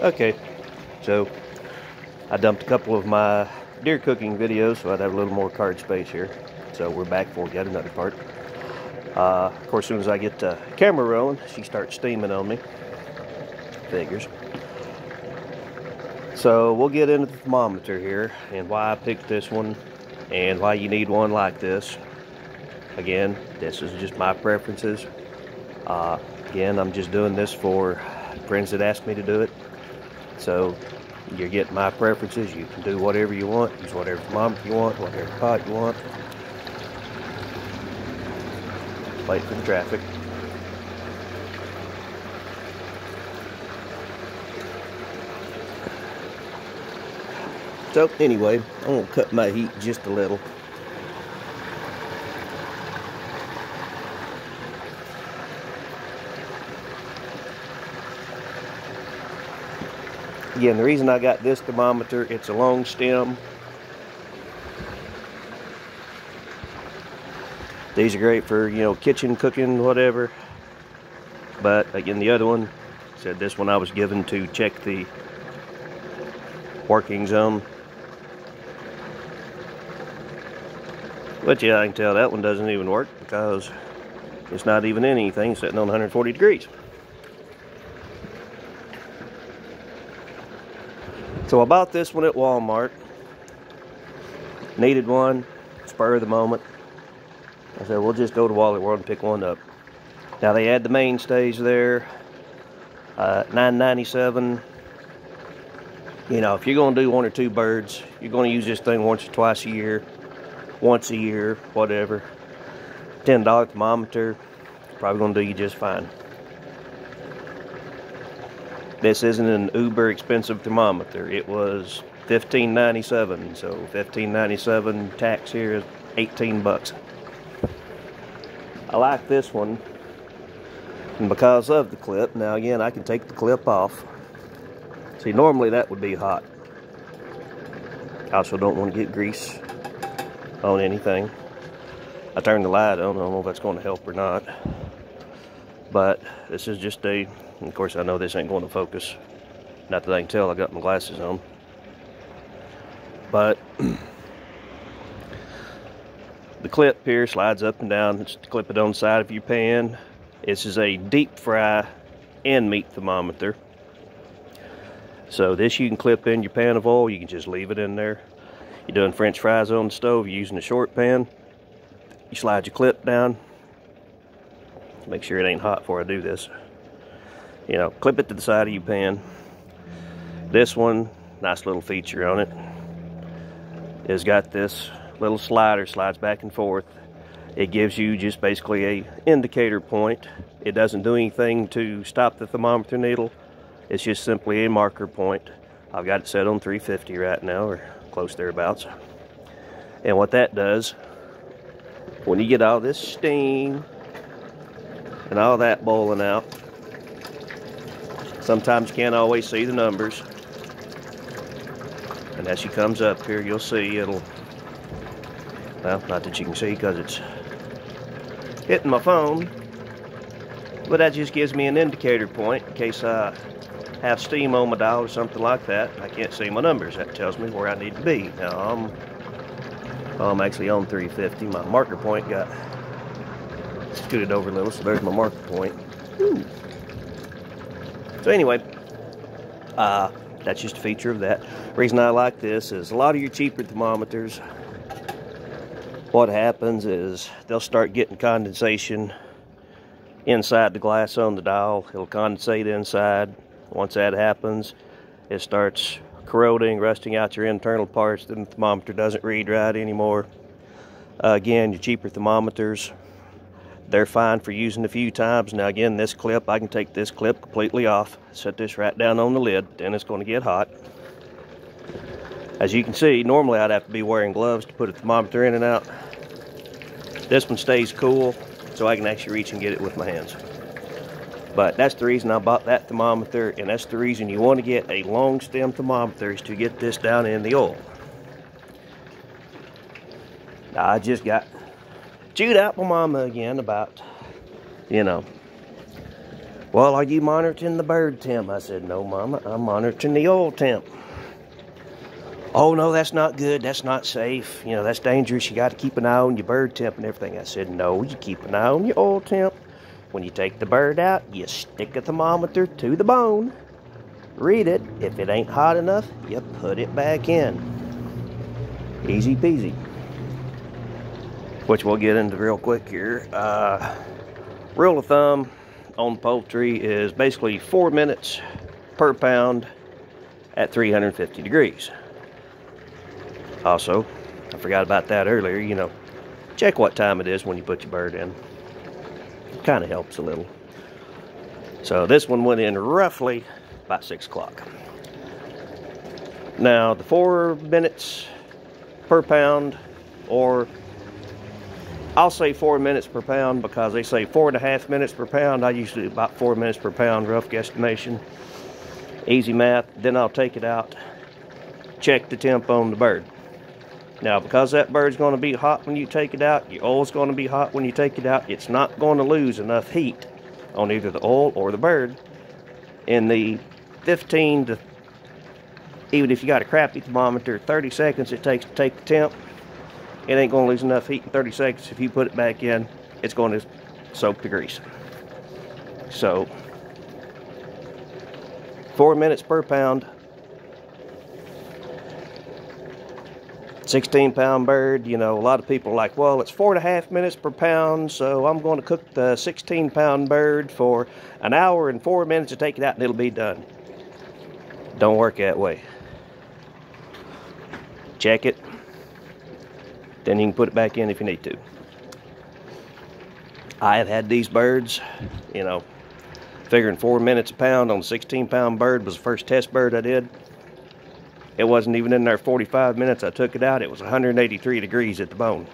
Okay, so I dumped a couple of my deer cooking videos, so I'd have a little more card space here. So we're back for yet another part. Of course, as soon as I get the camera rolling, she starts steaming on me. Figures. So we'll get into the thermometer here and why I picked this one and why you need one like this. Again, this is just my preferences. Again, I'm just doing this for friends that asked me to do it. So you're getting my preferences. You can do whatever you want, use whatever thermometer you want, whatever pot you want. Wait for the traffic. So anyway, I'm gonna cut my heat just a little. Again, the reason I got this thermometer, it's a long stem. These are great for, you know, kitchen cooking, whatever. But again, the other one, said this one I was given to check the working zone. But yeah, I can tell that one doesn't even work because it's not even in anything, sitting on 140 degrees. So I bought this one at Walmart. Needed one, spur of the moment. I said, we'll just go to Wally World and pick one up. Now they had the mainstays there, $9.97. You know, if you're gonna do one or two birds, you're gonna use this thing once or twice a year, once a year, whatever. $10 thermometer, probably gonna do you just fine. This isn't an uber expensive thermometer. It was $15.97, so $15.97 tax here is 18 bucks. I like this one, and because of the clip. Now again, I can take the clip off. See, normally that would be hot. I also don't want to get grease on anything. I turned the light on. I don't know if that's going to help or not. But this is just a, of course I know this ain't going to focus. Not that I can tell, I got my glasses on. But the clip here slides up and down. Just clip it on the side of your pan. This is a deep fry and meat thermometer. So this you can clip in your pan of oil. You can just leave it in there. You're doing French fries on the stove. You're using a short pan. You slide your clip down. Make sure it ain't hot before I do this. You know, clip it to the side of your pan. This one, nice little feature on it, is got this little slider, slides back and forth. It gives you just basically a indicator point. It doesn't do anything to stop the thermometer needle. It's just simply a marker point. I've got it set on 350 right now, or close thereabouts. And what that does, when you get all this steam and all that boiling out, sometimes you can't always see the numbers. And as she comes up here, you'll see it'll, well, not that you can see because it's hitting my phone, but that just gives me an indicator point in case I have steam on my dial or something like that. I can't see my numbers. That tells me where I need to be. Now I'm actually on 350. My marker point got scooted over a little, so there's my marker point. Ooh. So anyway, that's just a feature of that. The reason I like this is a lot of your cheaper thermometers, what happens is they'll start getting condensation inside the glass on the dial. It'll condensate inside. Once that happens, it starts corroding, rusting out your internal parts. Then the thermometer doesn't read right anymore. Again, your cheaper thermometers, they're fine for using a few times. Now again, this clip, I can take this clip completely off, set this right down on the lid, then it's going to get hot. As you can see, normally I'd have to be wearing gloves to put a thermometer in and out. This one stays cool, so I can actually reach and get it with my hands. But that's the reason I bought that thermometer, and that's the reason you want to get a long stem thermometer, is to get this down in the oil. Now, I just got chewed out my mama again about, you know, Well, are you monitoring the bird temp? I said, no, Mama, I'm monitoring the oil temp. Oh, no, that's not good. That's not safe. You know, that's dangerous. You got to keep an eye on your bird temp and everything. I said, no, you keep an eye on your oil temp. When you take the bird out, you stick a thermometer to the bone, read it. If it ain't hot enough, you put it back in. Easy peasy. Which we'll get into real quick here. Rule of thumb on poultry is basically 4 minutes per pound at 350 degrees. Also, I forgot about that earlier, you know, check what time it is when you put your bird in. It kind of helps a little. So this one went in roughly about 6 o'clock. Now, the 4 minutes per pound, or I'll say 4 minutes per pound because they say 4.5 minutes per pound. I usually do about 4 minutes per pound, rough guesstimation. Easy math. Then I'll take it out, check the temp on the bird. Now, because that bird's going to be hot when you take it out, your oil's going to be hot when you take it out, it's not going to lose enough heat on either the oil or the bird in the 15 to, even if you got a crappy thermometer, 30 seconds it takes to take the temp. It ain't going to lose enough heat in 30 seconds. If you put it back in, it's going to soak the grease. So, 4 minutes per pound. 16-pound bird, you know, a lot of people are like, well, it's 4.5 minutes per pound, so I'm going to cook the 16-pound bird for an hour and 4 minutes to take it out and it'll be done. Don't work that way. Check it. Then you can put it back in if you need to. I have had these birds, you know, figuring 4 minutes a pound on a 16-pound bird was the first test bird I did. It wasn't even in there 45 minutes. I took it out. It was 183 degrees at the bone.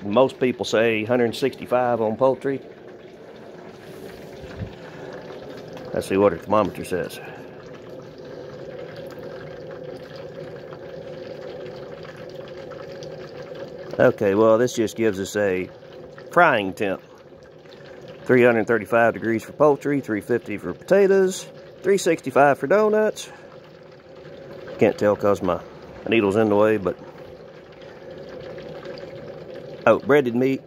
Most people say 165 on poultry. Let's see what her thermometer says. Okay, well, this just gives us a frying temp. 335 degrees for poultry, 350 for potatoes, 365 for donuts. Can't tell because my needle's in the way, but... Oh, breaded meat.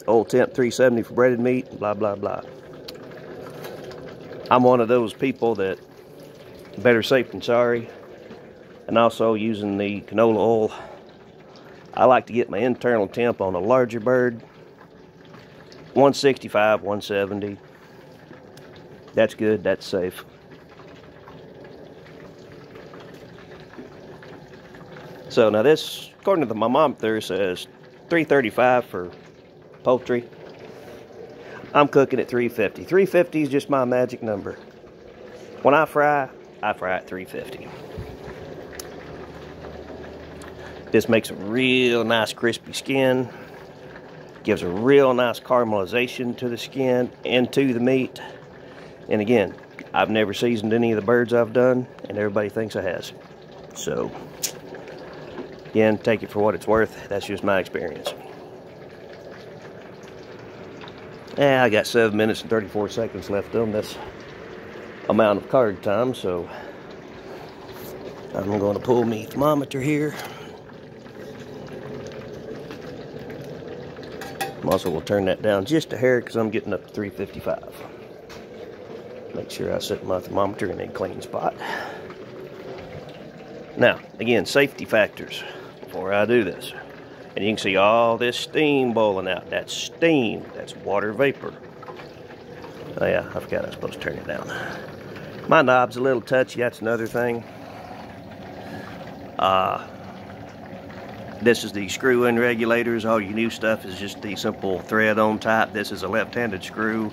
Old temp 370 for breaded meat, blah, blah, blah. I'm one of those people that better safe than sorry. And also using the canola oil. I like to get my internal temp on a larger bird. 165, 170. That's good, that's safe. So now this, according to the thermometer, says 335 for poultry. I'm cooking at 350. 350 is just my magic number. When I fry at 350. This makes a real nice crispy skin. Gives a real nice caramelization to the skin and to the meat. And again, I've never seasoned any of the birds I've done, and everybody thinks I has. So, again, take it for what it's worth. That's just my experience. Yeah, I got 7 minutes and 34 seconds left on this amount of card time, so I'm going to pull my thermometer here. Also, we'll turn that down just a hair because I'm getting up to 355. Make sure I set my thermometer in a clean spot. Now, again, safety factors before I do this. And you can see all this steam boiling out. That's steam. That's water vapor. Oh yeah, I forgot I was supposed to turn it down. My knob's a little touchy. That's another thing. This is the screw-in regulators. All your new stuff is just the simple thread-on type. This is a left-handed screw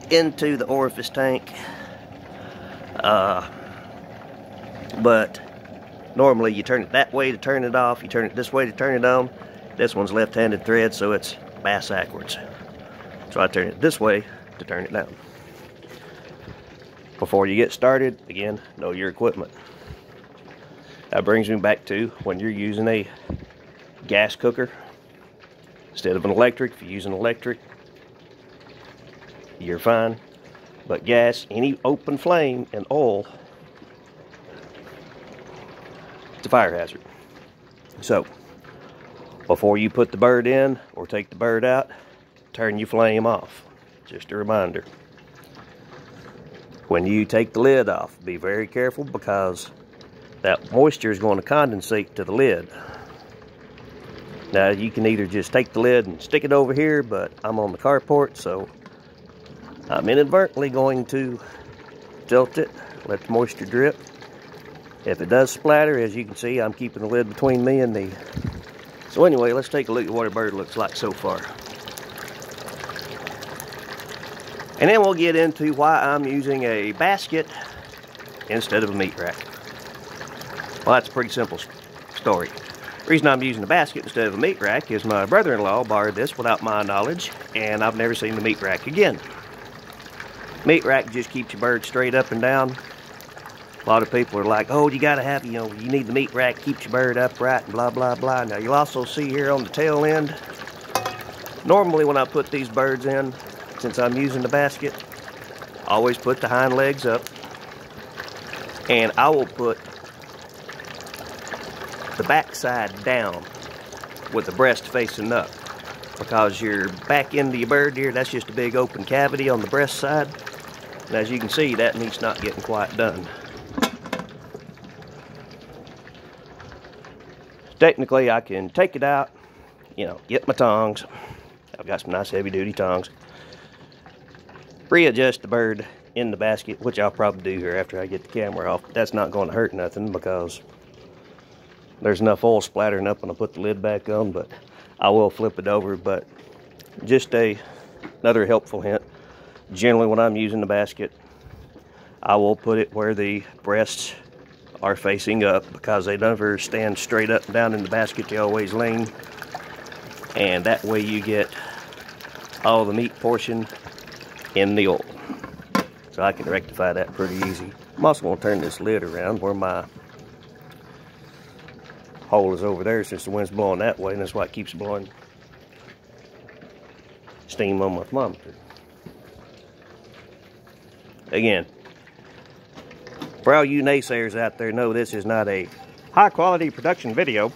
into the orifice tank. But normally you turn it that way to turn it off. You turn it this way to turn it on. This one's left-handed thread, so it's bass backwards. So I turn it this way to turn it down. Before you get started, again, know your equipment. That brings me back to when you're using a gas cooker instead of an electric. If you use an electric, you're fine. But gas, any open flame and oil, it's a fire hazard. So, before you put the bird in or take the bird out, turn your flame off. Just a reminder. When you take the lid off, be very careful because that moisture is going to condensate to the lid. Now, you can either just take the lid and stick it over here, but I'm on the carport, so I'm inadvertently going to tilt it, let the moisture drip. If it does splatter, as you can see, I'm keeping the lid between me and the... So anyway, let's take a look at what a bird looks like so far. And then we'll get into why I'm using a basket instead of a meat rack. Well, that's a pretty simple story. The reason I'm using a basket instead of a meat rack is my brother-in-law borrowed this without my knowledge, and I've never seen the meat rack again. Meat rack just keeps your bird straight up and down. A lot of people are like, oh, you gotta have, you need the meat rack, keeps your bird upright, and blah, blah, blah. Now, you'll also see here on the tail end, normally when I put these birds in, since I'm using the basket, I always put the hind legs up, and I will put the back side down with the breast facing up, because your back end of your bird here, that's just a big open cavity on the breast side. And as you can see, that meat's not getting quite done. Technically, I can take it out, get my tongs. I've got some nice heavy duty tongs. Readjust the bird in the basket, which I'll probably do here after I get the camera off. But that's not going to hurt nothing because there's enough oil splattering up when I put the lid back on, but I will flip it over. But just another helpful hint. Generally, when I'm using the basket, I will put it where the breasts are facing up because they never stand straight up and down in the basket. They always lean. And that way you get all the meat portion in the oil. So I can rectify that pretty easy. I'm also going to turn this lid around where my hole is over there, since the wind's blowing that way, and that's why it keeps blowing steam on my thermometer. Again, for all you naysayers out there, know this is not a high quality production video.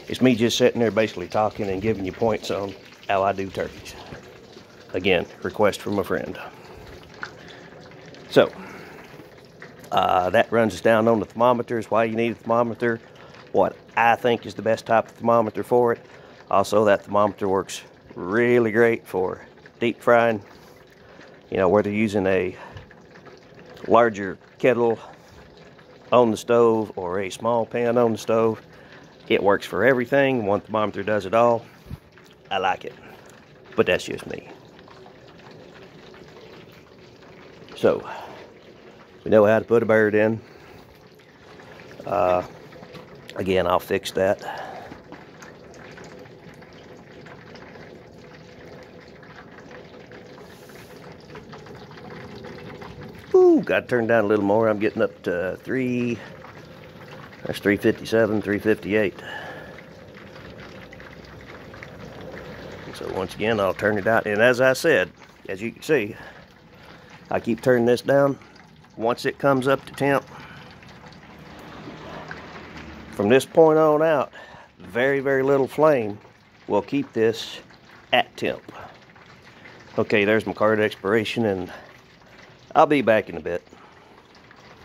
It's me just sitting there basically talking and giving you points on how I do turkeys. Again, request from a friend. So, that runs us down on the thermometers, why you need a thermometer, what I think is the best type of thermometer for it. Also, that thermometer works really great for deep frying. Whether you're using a larger kettle on the stove or a small pan on the stove, it works for everything. One thermometer does it all. I like it, but that's just me. So, we know how to put a bird in. Again, I'll fix that. Ooh, got to turn down a little more. I'm getting up to that's 357, 358. So once again, I'll turn it out. And as I said, as you can see, I keep turning this down. Once it comes up to temp, from this point on out, very, very little flame will keep this at temp. Okay, there's my card expiration, and I'll be back in a bit.